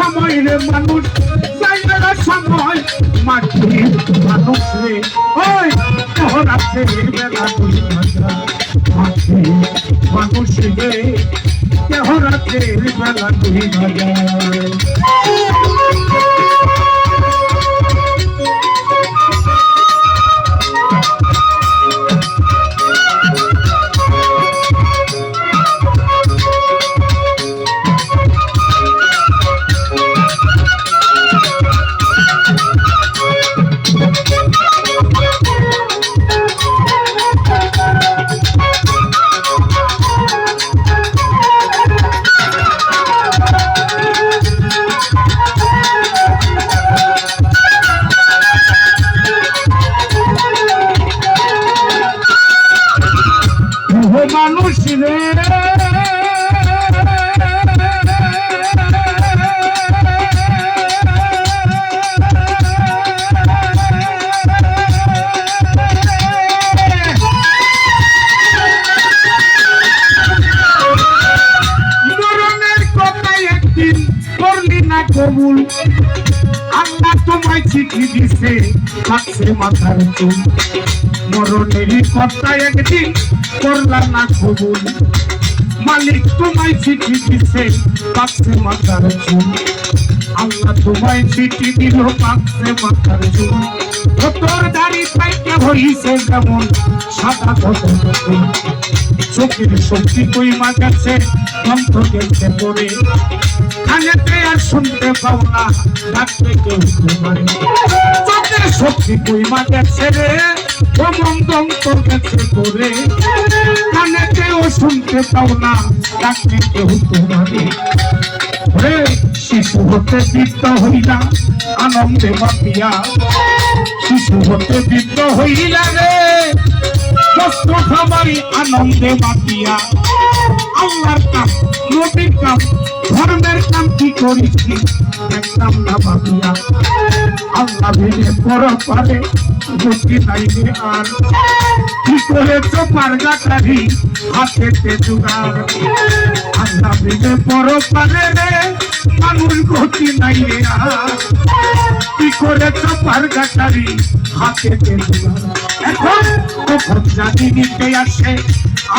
সময় রে মানুষ যায় না সময় মাটি মানুষ রে ওই তোর আছে বেলা দুই হাজার মাটি মানুষ রে তোর আছে বেলা 2000 মানুষ রে মরণের কথাই একদিন করলি না কবুল আল্লাহ তোমায় চিঠি দিছে থাকছে মাথার চুল মরণেরই কথা একদিন করলাম না কবুল মালিক তোমায় চিঠি দিছে পাকছে মাথার চুল আল্লাহ তোমায় চিঠি দিল পাকছে মাথার চুল তোর দাড়ি পাইতে হইছে যেমন সাদা ধোঁয়া চোখের শক্তি কইমা গেছে বন্ধ গেছে পড়ে কানেতে আর শুনতে পাও না ডাকতে কেউ তোমারে চোখের শক্তি কইমা গেছে রে ও মন্দম তোর কাছে করে কানেতেও শুনতে পাও না ডাকতে কেউ তোমারে রে শিশু হতে বৃদ্ধ হইলা আনন্দে মাতিয়া শিশু হতে বৃদ্ধ হইলা রে কষ্ট খাবারই আনন্দে মাতিয়া আল্লাহর কাম নবীর কাম ধর্মের কাম কি করেছি দেখতাম না ভাবিয়া আল্লাহ ভেবে পর পারে গতি নাই রে আর কি করেছ পারগাটারি হাতেতে জুগার আল্লাহ ভেবে পর পারে রে মানুষ গতি নাই রে আর কি করেছ পারগাটারি হাতেতে জুগার এখন তখন জানি নিতে আসে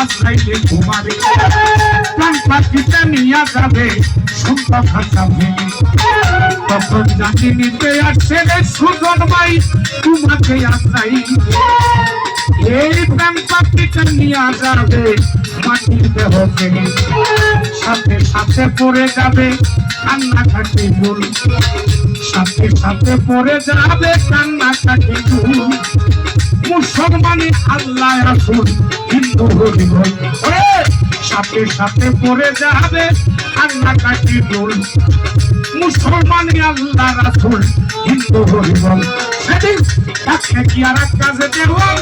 আশ্রাইলে ঘুমারে প্রাণ পাখিটা নিয়ে যাবে সুন্দর খাঁচা ভেঙে তখন জানি নিতে আসছে রে সুজন ভাই তোমাকে আশ্রাই এই প্রাণ পাখিটা নিয়ে যাবে মাটির দেহ ভেঙে সাথে সাথে পড়ে যাবে কান্নাকাটি ভুল সাথে সাথে পড়ে যাবে কান্নাকাটি ভুল মুসলমানি আল্লাহ রাসূল হিন্দু হরি বল সাথে সাথে পড়ে যাবে কান্নাকাটি ভুল মুসলমানি আল্লাহ রাসূল হিন্দু হরি বল সেদিন তাকে কি আর কাজে দেওয়াম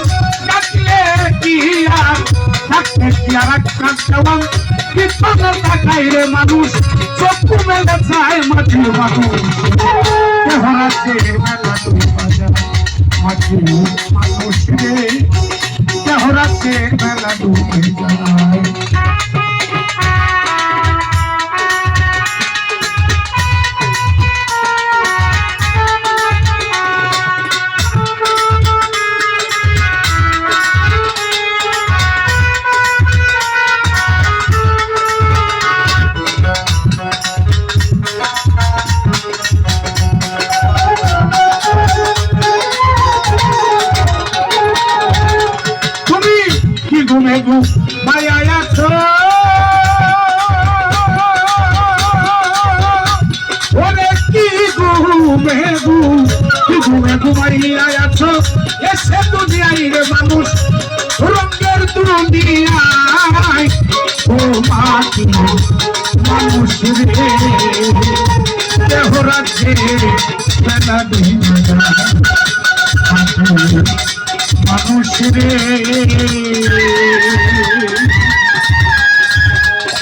তাকে কি আর কাজ দেওয়াম বিপদ তাকাই রে মানুষ চক্ষু মেলে চায় মাটির মানুষ দেহরাছে মেলা 2000 মাটির মানুষ রে দেহরাছে মেলা 2000 মায়া আছো ওরে কি ঘুমে ঘুমাইয়া আছো এসে দুনিয়ায় রে মানুষ রঙের দুনিয়ায় ও মাটি মানুষ রে দেহরাছে বেলা 2000 মানুষ রে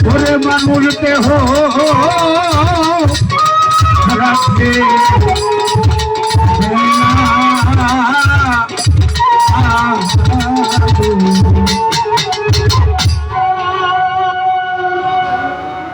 ওরে মানুষ দেহ রাখে না